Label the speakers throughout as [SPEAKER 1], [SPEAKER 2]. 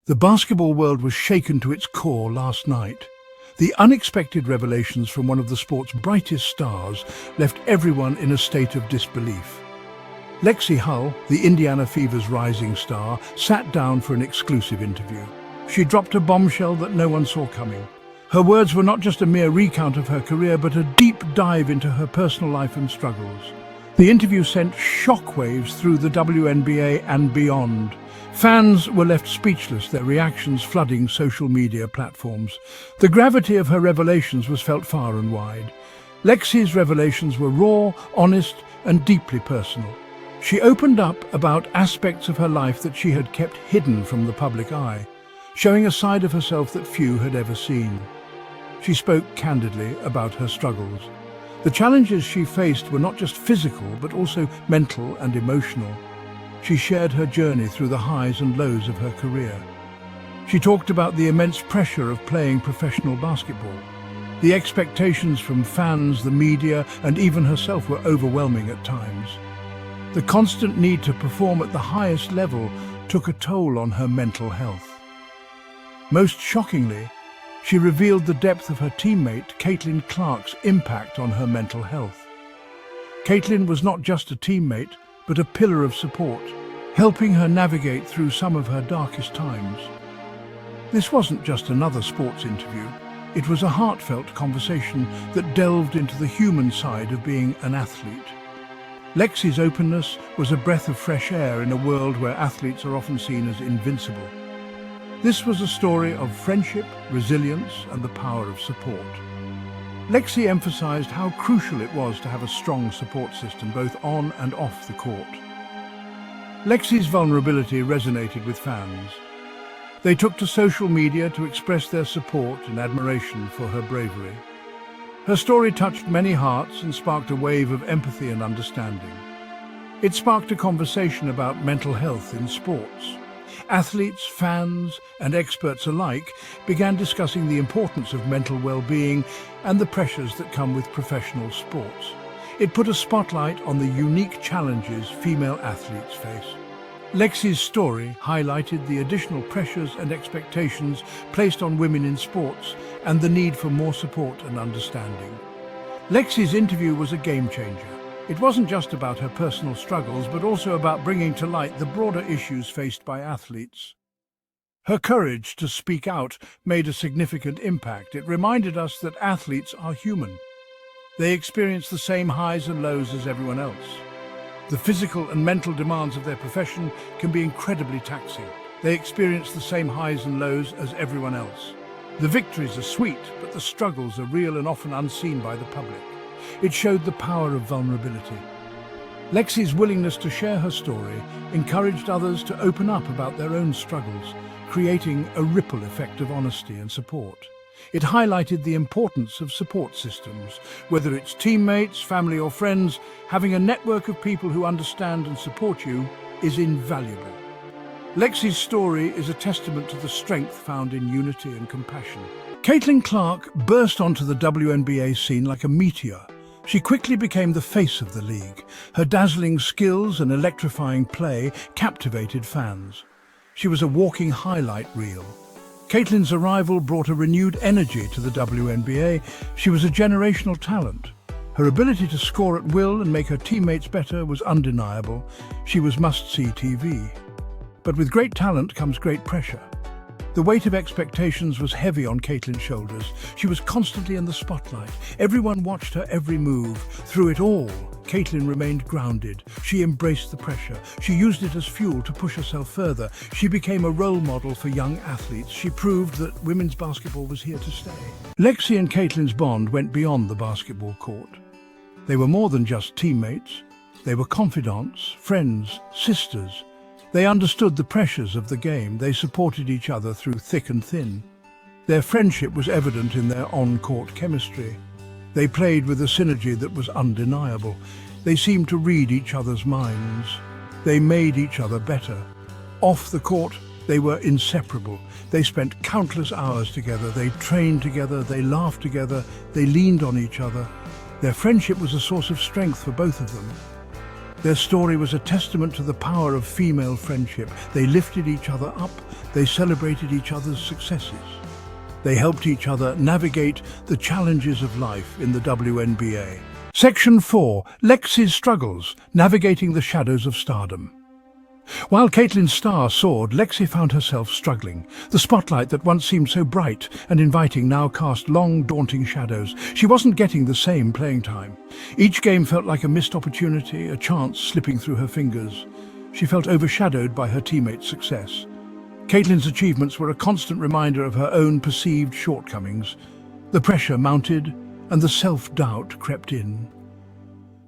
[SPEAKER 1] The basketball world was shaken to its core last night. The unexpected revelations from one of the sport's brightest stars left everyone in a state of disbelief. Lexie, the Indiana Fever's rising star, sat down for an exclusive interview. She dropped a bombshell that no one saw coming. Her words were not just a mere recount of her career, but a deep dive into her personal life and struggles. The interview sent shockwaves through the WNBA and beyond. Fans were left speechless, their reactions flooding social media platforms. The gravity of her revelations was felt far and wide. Lexie's revelations were raw, honest, and deeply personal. She opened up about aspects of her life that she had kept hidden from the public eye, showing a side of herself that few had ever seen. She spoke candidly about her struggles. The challenges she faced were not just physical, but also mental and emotional. She shared her journey through the highs and lows of her career. She talked about the immense pressure of playing professional basketball. The expectations from fans, the media, and even herself were overwhelming at times. The constant need to perform at the highest level took a toll on her mental health. Most shockingly, she revealed the depth of her teammate Caitlin Clark's impact on her mental health. Caitlin was not just a teammate, but a pillar of support, helping her navigate through some of her darkest times. This wasn't just another sports interview. It was a heartfelt conversation that delved into the human side of being an athlete. Lexie's openness was a breath of fresh air in a world where athletes are often seen as invincible. This was a story of friendship, resilience, and the power of support. Lexie emphasized how crucial it was to have a strong support system both on and off the court. Lexie's vulnerability resonated with fans. They took to social media to express their support and admiration for her bravery. Her story touched many hearts and sparked a wave of empathy and understanding. It sparked a conversation about mental health in sports. Athletes, fans, and experts alike began discussing the importance of mental well-being and the pressures that come with professional sports. It put a spotlight on the unique challenges female athletes face. Lexie's story highlighted the additional pressures and expectations placed on women in sports and the need for more support and understanding. Lexie's interview was a game-changer. It wasn't just about her personal struggles, but also about bringing to light the broader issues faced by athletes. Her courage to speak out made a significant impact. It reminded us that athletes are human. They experience the same highs and lows as everyone else. The physical and mental demands of their profession can be incredibly taxing. They experience the same highs and lows as everyone else. The victories are sweet, but the struggles are real and often unseen by the public. It showed the power of vulnerability. Lexie's willingness to share her story encouraged others to open up about their own struggles, creating a ripple effect of honesty and support. It highlighted the importance of support systems. Whether it's teammates, family, or friends, having a network of people who understand and support you is invaluable. Lexie's story is a testament to the strength found in unity and compassion. Caitlin Clark burst onto the WNBA scene like a meteor. She quickly became the face of the league. Her dazzling skills and electrifying play captivated fans. She was a walking highlight reel. Caitlin's arrival brought a renewed energy to the WNBA. She was a generational talent. Her ability to score at will and make her teammates better was undeniable. She was must-see TV. But with great talent comes great pressure. The weight of expectations was heavy on Caitlin's shoulders. She was constantly in the spotlight. Everyone watched her every move. Through it all, Caitlin remained grounded. She embraced the pressure. She used it as fuel to push herself further. She became a role model for young athletes. She proved that women's basketball was here to stay. Lexie and Caitlin's bond went beyond the basketball court. They were more than just teammates. They were confidants, friends, sisters. They understood the pressures of the game. They supported each other through thick and thin. Their friendship was evident in their on-court chemistry. They played with a synergy that was undeniable. They seemed to read each other's minds. They made each other better. Off the court, they were inseparable. They spent countless hours together. They trained together. They laughed together. They leaned on each other. Their friendship was a source of strength for both of them. Their story was a testament to the power of female friendship. They lifted each other up, they celebrated each other's successes. They helped each other navigate the challenges of life in the WNBA. Section 4. Lexie's struggles, navigating the shadows of stardom. While Caitlyn's star soared, Lexie found herself struggling. The spotlight that once seemed so bright and inviting now cast long, daunting shadows. She wasn't getting the same playing time. Each game felt like a missed opportunity, a chance slipping through her fingers. She felt overshadowed by her teammates' success. Caitlyn's achievements were a constant reminder of her own perceived shortcomings. The pressure mounted, and the self-doubt crept in.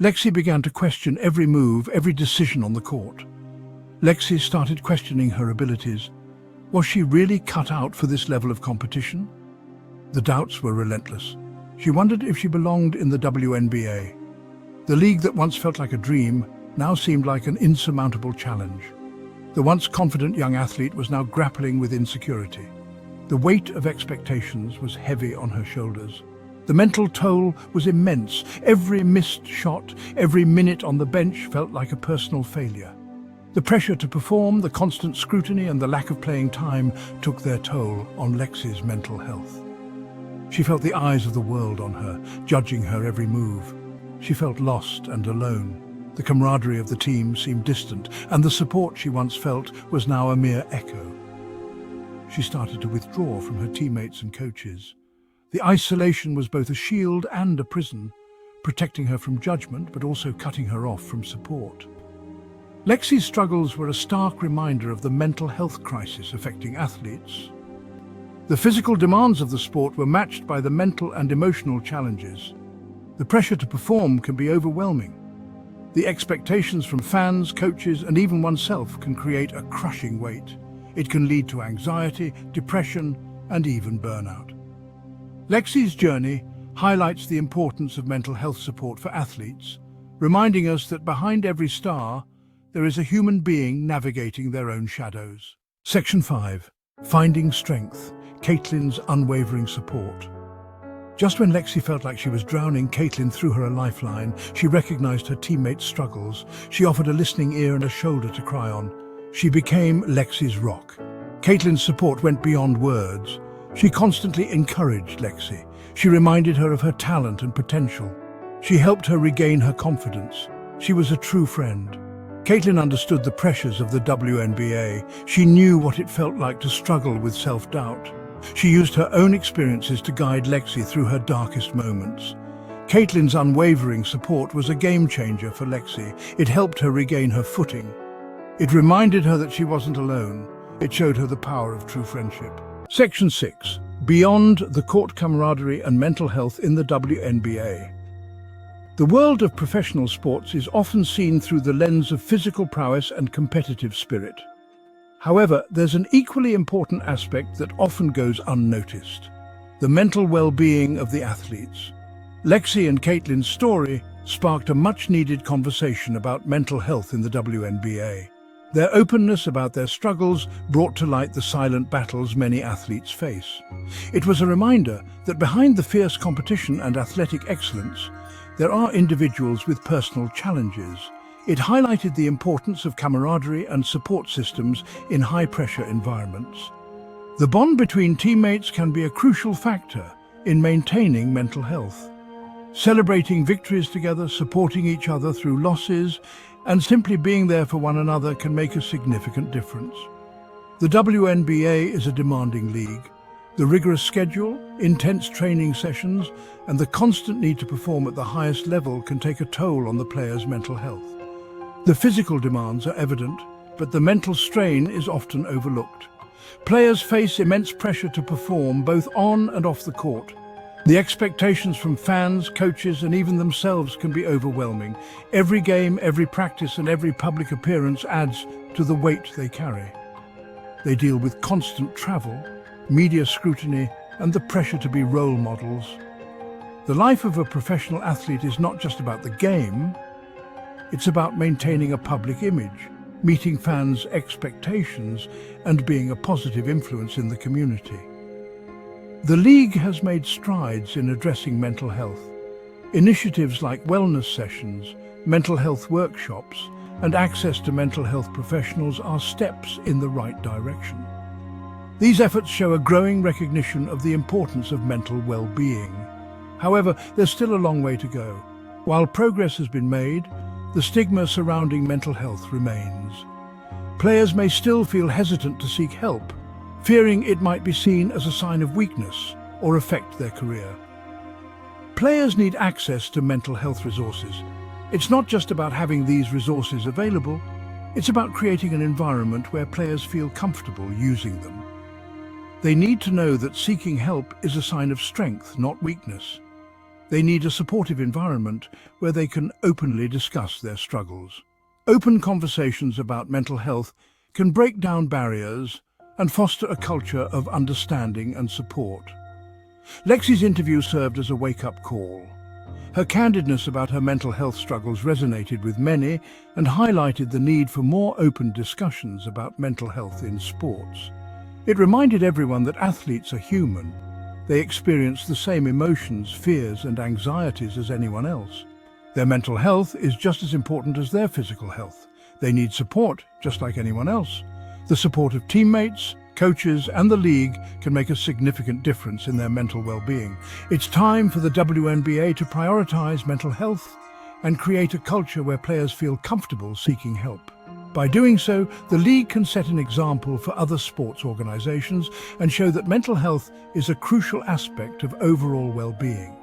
[SPEAKER 1] Lexie began to question every move, every decision on the court. Lexie started questioning her abilities. Was she really cut out for this level of competition? The doubts were relentless. She wondered if she belonged in the WNBA. The league that once felt like a dream now seemed like an insurmountable challenge. The once confident young athlete was now grappling with insecurity. The weight of expectations was heavy on her shoulders. The mental toll was immense. Every missed shot, every minute on the bench felt like a personal failure. The pressure to perform, the constant scrutiny and the lack of playing time took their toll on Lexie's mental health. She felt the eyes of the world on her, judging her every move. She felt lost and alone. The camaraderie of the team seemed distant, and the support she once felt was now a mere echo. She started to withdraw from her teammates and coaches. The isolation was both a shield and a prison, protecting her from judgment but also cutting her off from support. Lexie's struggles were a stark reminder of the mental health crisis affecting athletes. The physical demands of the sport were matched by the mental and emotional challenges. The pressure to perform can be overwhelming. The expectations from fans, coaches, and even oneself can create a crushing weight. It can lead to anxiety, depression, and even burnout. Lexie's journey highlights the importance of mental health support for athletes, reminding us that behind every star, there is a human being navigating their own shadows. Section 5. Finding strength. Caitlyn's unwavering support. Just when Lexie felt like she was drowning, Caitlyn threw her a lifeline. She recognized her teammates' struggles. She offered a listening ear and a shoulder to cry on. She became Lexie's rock. Caitlyn's support went beyond words. She constantly encouraged Lexie. She reminded her of her talent and potential. She helped her regain her confidence. She was a true friend. Caitlyn understood the pressures of the WNBA. She knew what it felt like to struggle with self-doubt. She used her own experiences to guide Lexie through her darkest moments. Caitlyn's unwavering support was a game-changer for Lexie. It helped her regain her footing. It reminded her that she wasn't alone. It showed her the power of true friendship. Section 6. Beyond the court camaraderie and mental health in the WNBA. The world of professional sports is often seen through the lens of physical prowess and competitive spirit. However, there's an equally important aspect that often goes unnoticed: the mental well-being of the athletes. Lexie and Caitlyn's story sparked a much-needed conversation about mental health in the WNBA. Their openness about their struggles brought to light the silent battles many athletes face. It was a reminder that behind the fierce competition and athletic excellence, there are individuals with personal challenges. It highlighted the importance of camaraderie and support systems in high-pressure environments. The bond between teammates can be a crucial factor in maintaining mental health. Celebrating victories together, supporting each other through losses, and simply being there for one another can make a significant difference. The WNBA is a demanding league. The rigorous schedule, intense training sessions, and the constant need to perform at the highest level can take a toll on the player's mental health. The physical demands are evident, but the mental strain is often overlooked. Players face immense pressure to perform both on and off the court. The expectations from fans, coaches, and even themselves can be overwhelming. Every game, every practice, and every public appearance adds to the weight they carry. They deal with constant travel, media scrutiny, and the pressure to be role models. The life of a professional athlete is not just about the game. It's about maintaining a public image, meeting fans' expectations, and being a positive influence in the community. The league has made strides in addressing mental health. Initiatives like wellness sessions, mental health workshops, and access to mental health professionals are steps in the right direction. These efforts show a growing recognition of the importance of mental well-being. However, there's still a long way to go. While progress has been made, the stigma surrounding mental health remains. Players may still feel hesitant to seek help, fearing it might be seen as a sign of weakness or affect their career. Players need access to mental health resources. It's not just about having these resources available, it's about creating an environment where players feel comfortable using them. They need to know that seeking help is a sign of strength, not weakness. They need a supportive environment where they can openly discuss their struggles. Open conversations about mental health can break down barriers and foster a culture of understanding and support. Lexie's interview served as a wake-up call. Her candidness about her mental health struggles resonated with many and highlighted the need for more open discussions about mental health in sports. It reminded everyone that athletes are human. They experience the same emotions, fears, and anxieties as anyone else. Their mental health is just as important as their physical health. They need support, just like anyone else. The support of teammates, coaches, and the league can make a significant difference in their mental well-being. It's time for the WNBA to prioritize mental health and create a culture where players feel comfortable seeking help. By doing so, the league can set an example for other sports organizations and show that mental health is a crucial aspect of overall well-being.